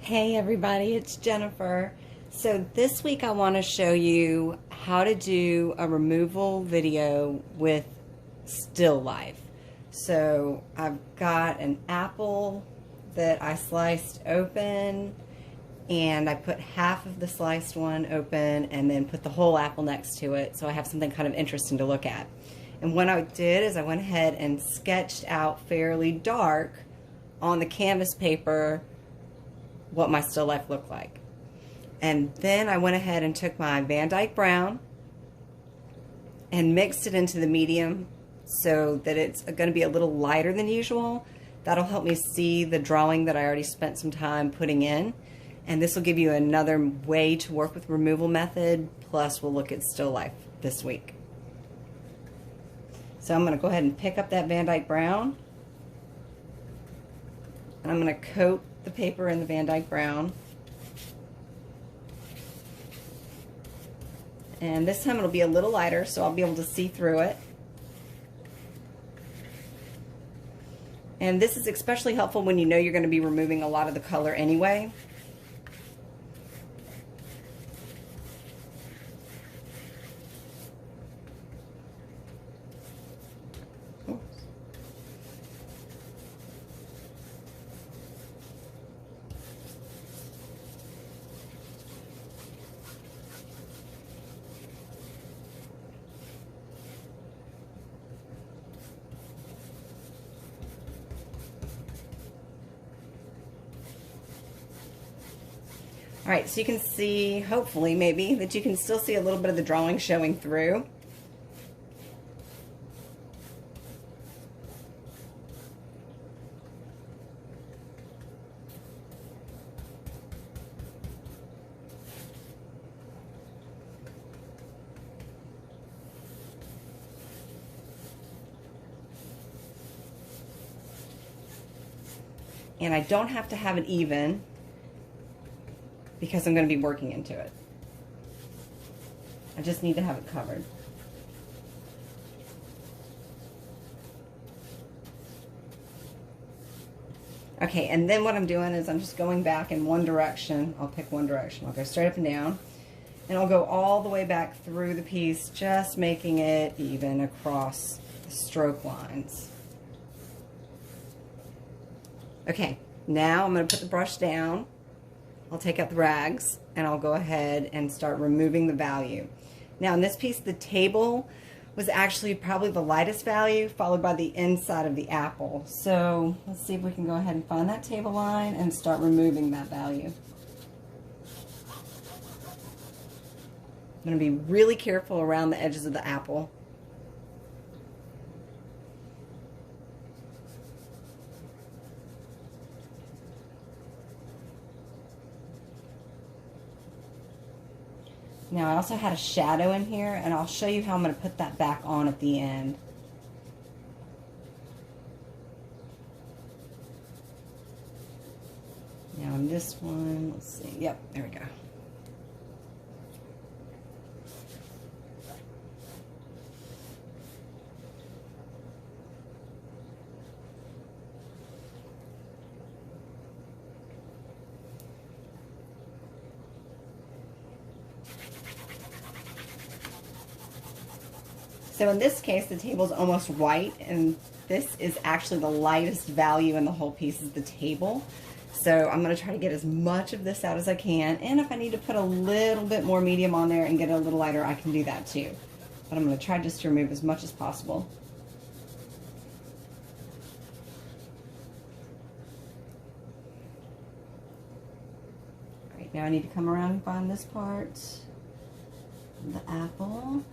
Hey everybody, it's Jennifer. So this week I want to show you how to do a removal video with still life. So I've got an apple that I sliced open, and I put half of the sliced one open and then put the whole apple next to it, so I have something kind of interesting to look at. And what I did is I went ahead and sketched out fairly dark on the canvas paper what my still life looked like. And then I went ahead and took my Van Dyke Brown and mixed it into the medium so that it's going to be a little lighter than usual. That'll help me see the drawing that I already spent some time putting in. And this will give you another way to work with removal method, plus we'll look at still life this week. So I'm going to go ahead and pick up that Van Dyke Brown, and I'm going to coat the paper in the Van Dyke Brown. And this time it'll be a little lighter, so I'll be able to see through it. And this is especially helpful when you know you're going to be removing a lot of the color anyway. All right, so you can see, hopefully maybe, that you can still see a little bit of the drawing showing through. And I don't have to have it even, because I'm going to be working into it. I just need to have it covered. Okay, and then what I'm doing is I'm just going back in one direction. I'll pick one direction. I'll go straight up and down, and I'll go all the way back through the piece, just making it even across the stroke lines. Okay, now I'm going to put the brush down. I'll take out the rags and I'll go ahead and start removing the value. Now in this piece, the table was actually probably the lightest value, followed by the inside of the apple. So let's see if we can go ahead and find that table line and start removing that value. I'm going to be really careful around the edges of the apple. Now I also had a shadow in here, and I'll show you how I'm going to put that back on at the end. Now in this one, let's see, yep, there we go. So in this case, the table's almost white, and this is actually the lightest value in the whole piece is the table. So I'm going to try to get as much of this out as I can, and if I need to put a little bit more medium on there and get it a little lighter, I can do that too. But I'm going to try just to remove as much as possible. All right, now I need to come around and find this part, the apple.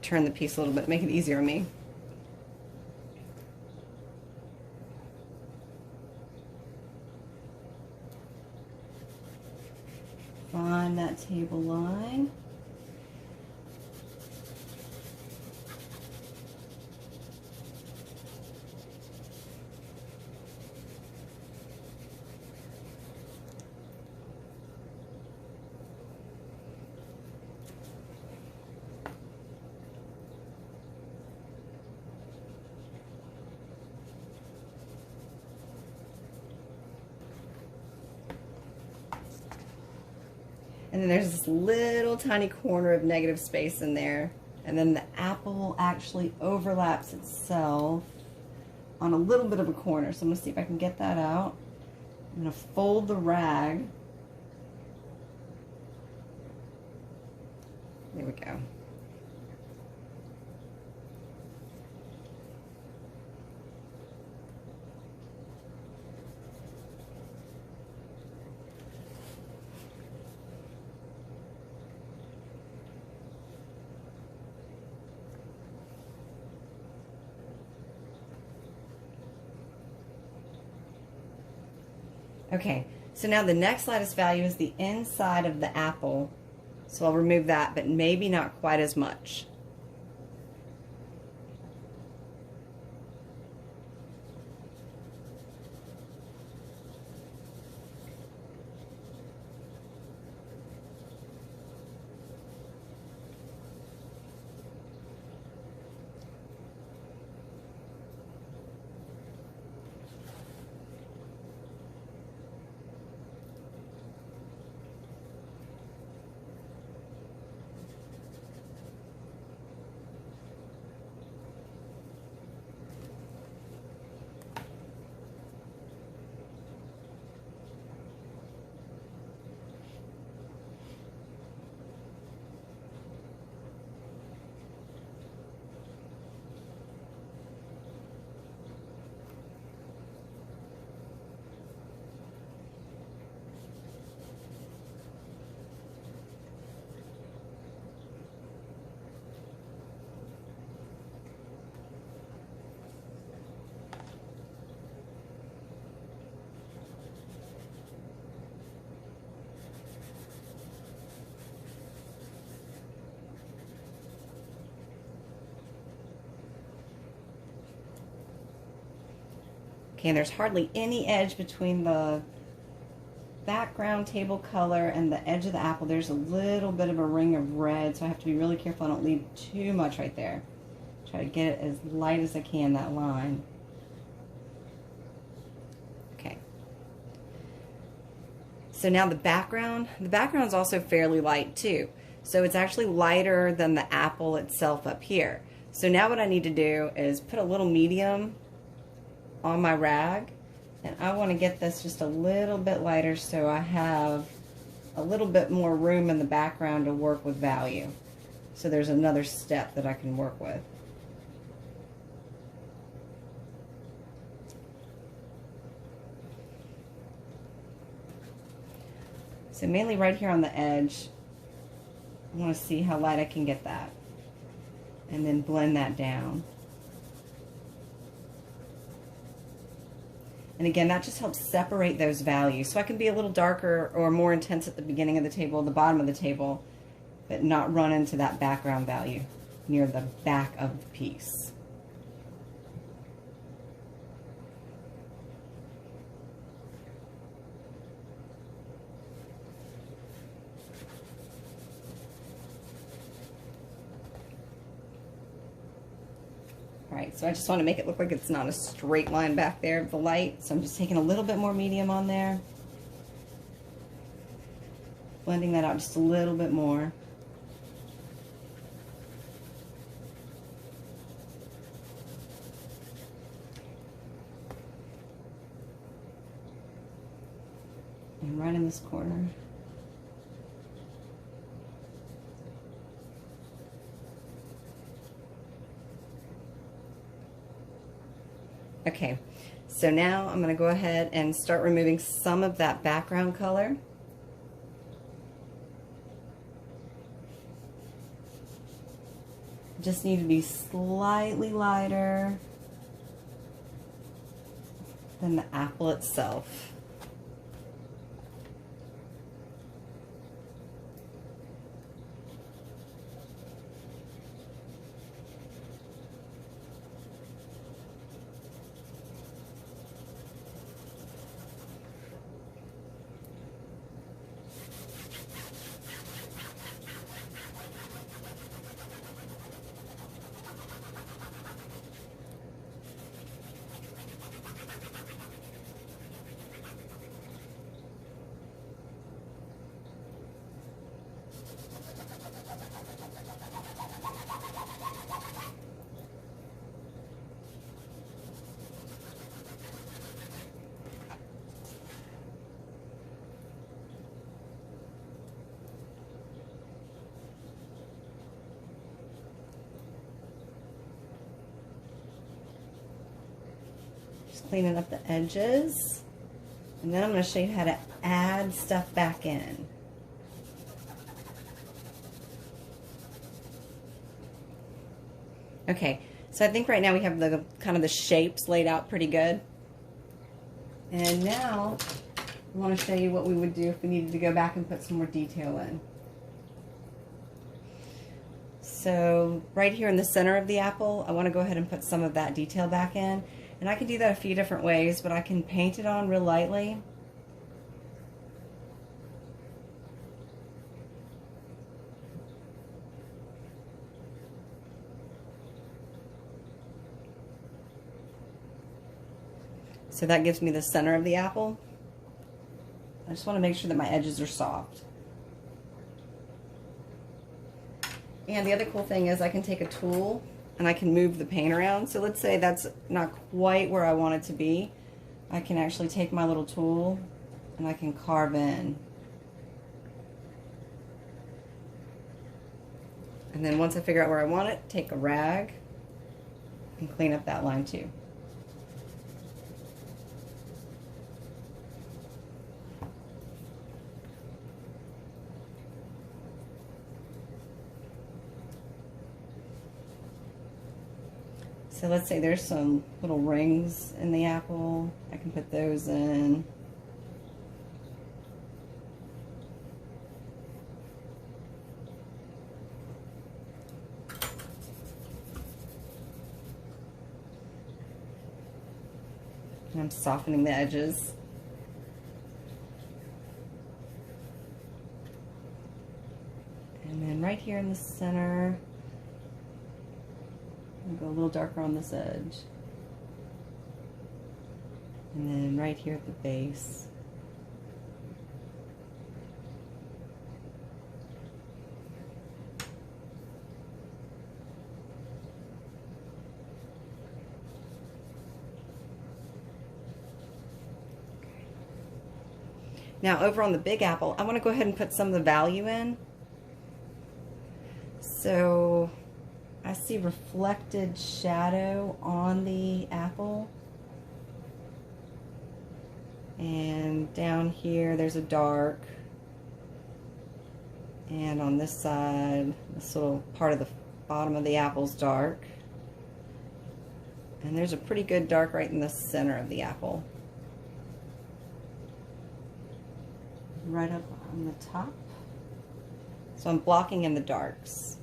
Turn the piece a little bit, make it easier on me. Find that table line. And then there's this little tiny corner of negative space in there. And then the apple actually overlaps itself on a little bit of a corner. So I'm going to see if I can get that out. I'm going to fold the rag. There we go. Okay, so now the next lightest value is the inside of the apple. So I'll remove that, but maybe not quite as much. Okay, and there's hardly any edge between the background table color and the edge of the apple. There's a little bit of a ring of red, so I have to be really careful I don't leave too much right there. Try to get it as light as I can, that line. Okay. So now the background is also fairly light too. So it's actually lighter than the apple itself up here. So now what I need to do is put a little medium on my rag, and I want to get this just a little bit lighter so I have a little bit more room in the background to work with value. So there's another step that I can work with. So mainly right here on the edge, I want to see how light I can get that, and then blend that down. And again, that just helps separate those values. So I can be a little darker or more intense at the beginning of the table, the bottom of the table, but not run into that background value near the back of the piece. Alright, so I just want to make it look like it's not a straight line back there of the light, so I'm just taking a little bit more medium on there. Blending that out just a little bit more. And right in this corner. Okay, so now I'm going to go ahead and start removing some of that background color. Just need to be slightly lighter than the apple itself. cleaning up the edges. And then I'm going to show you how to add stuff back in. Okay, so I think right now we have the kind of the shapes laid out pretty good. And now I want to show you what we would do if we needed to go back and put some more detail in. So right here in the center of the apple, I want to go ahead and put some of that detail back in. And I can do that a few different ways, but I can paint it on real lightly. So that gives me the center of the apple. I just want to make sure that my edges are soft. And the other cool thing is I can take a tool and I can move the paint around. So let's say that's not quite where I want it to be. I can actually take my little tool and I can carve in. And then once I figure out where I want it, take a rag and clean up that line too. So let's say there's some little rings in the apple. I can put those in. And I'm softening the edges. And then right here in the center, I'll go a little darker on this edge. And then right here at the base. Now over on the big apple, I want to go ahead and put some of the value in. So I see reflected shadow on the apple. And down here there's a dark. And on this side, this little part of the bottom of the apple's dark. And there's a pretty good dark right in the center of the apple. Right up on the top. So I'm blocking in the darks.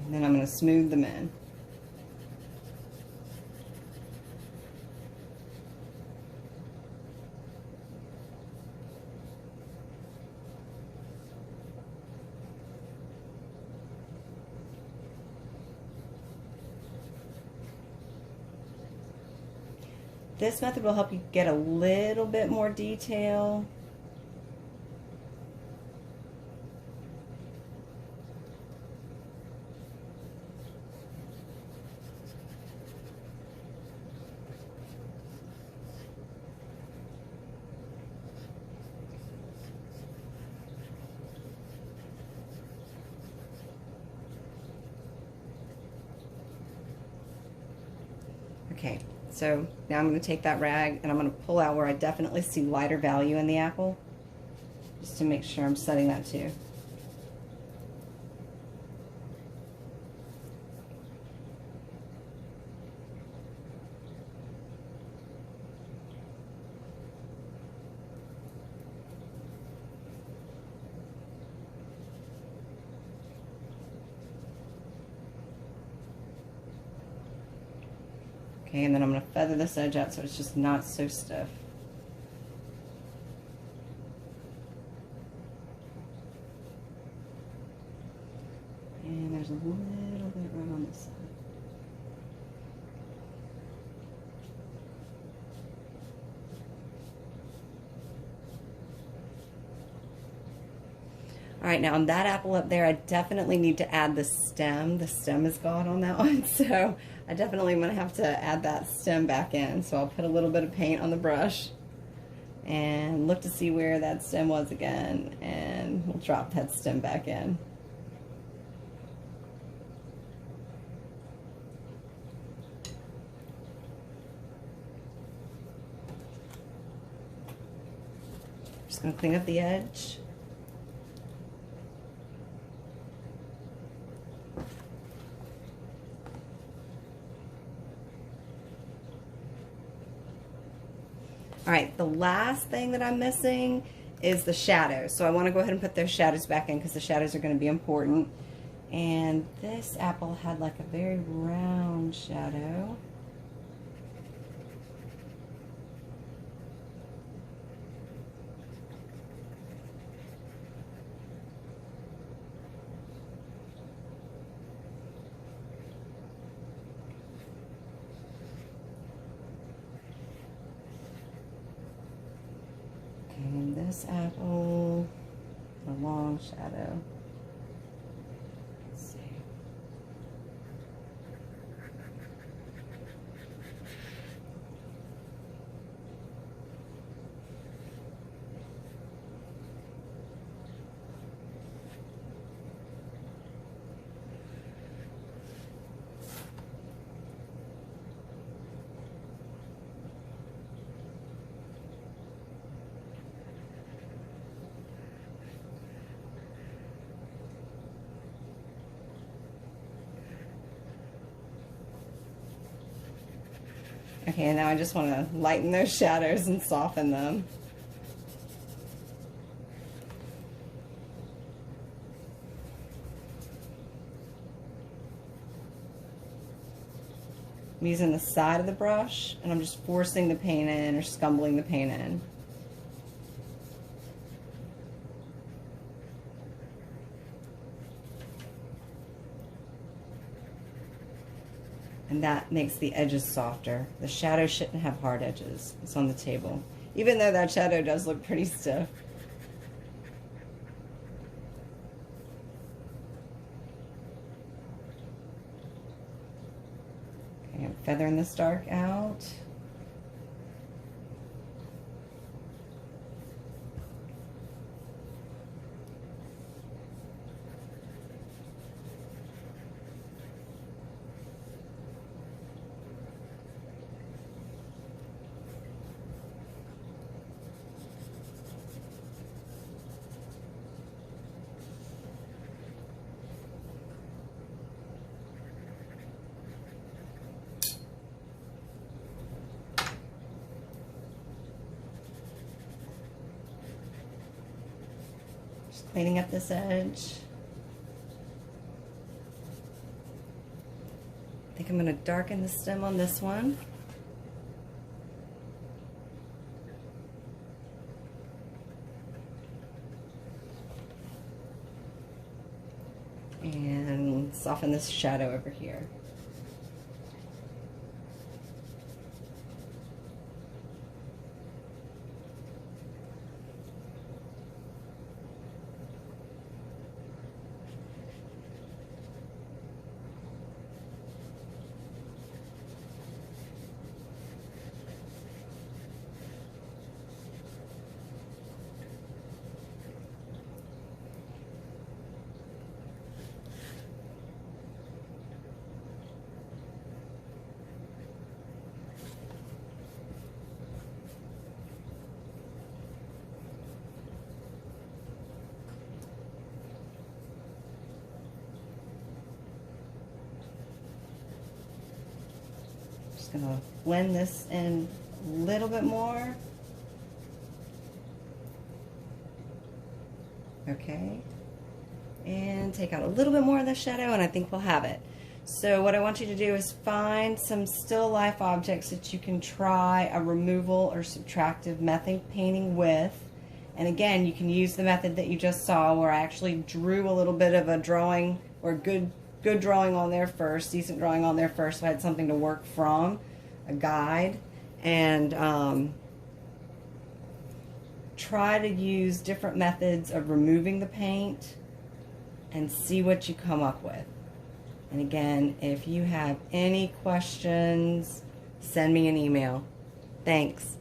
And then I'm going to smooth them in. This method will help you get a little bit more detail. Okay, so now I'm going to take that rag and I'm going to pull out where I definitely see lighter value in the apple, just to make sure I'm setting that too. Okay, and then I'm going to feather this edge out so it's just not so stiff. And there's a little bit right on this side. All right, now on that apple up there, I definitely need to add the stem. The stem is gone on that one, so I definitely am going to have to add that stem back in. So I'll put a little bit of paint on the brush, and look to see where that stem was again, and we'll drop that stem back in. Just going to clean up the edge. All right, the last thing that I'm missing is the shadows. So I want to go ahead and put those shadows back in because the shadows are going to be important. And this apple had like a very round shadow. And this apple, a long shadow. Let's see. Okay, now I just want to lighten those shadows and soften them. I'm using the side of the brush, and I'm just forcing the paint in or scumbling the paint in. And that makes the edges softer. The shadow shouldn't have hard edges. It's on the table. Even though that shadow does look pretty stiff. Okay, I'm feathering this dark out. Cleaning up this edge. I think I'm going to darken the stem on this one. And soften this shadow over here. Just gonna blend this in a little bit more. Okay. And take out a little bit more of the shadow, and I think we'll have it. So what I want you to do is find some still life objects that you can try a removal or subtractive method painting with. And again, you can use the method that you just saw where I actually drew a little bit of a drawing or good drawing on there first, decent drawing on there first, so I had something to work from, a guide. And try to use different methods of removing the paint and see what you come up with. And again, if you have any questions, send me an email. Thanks.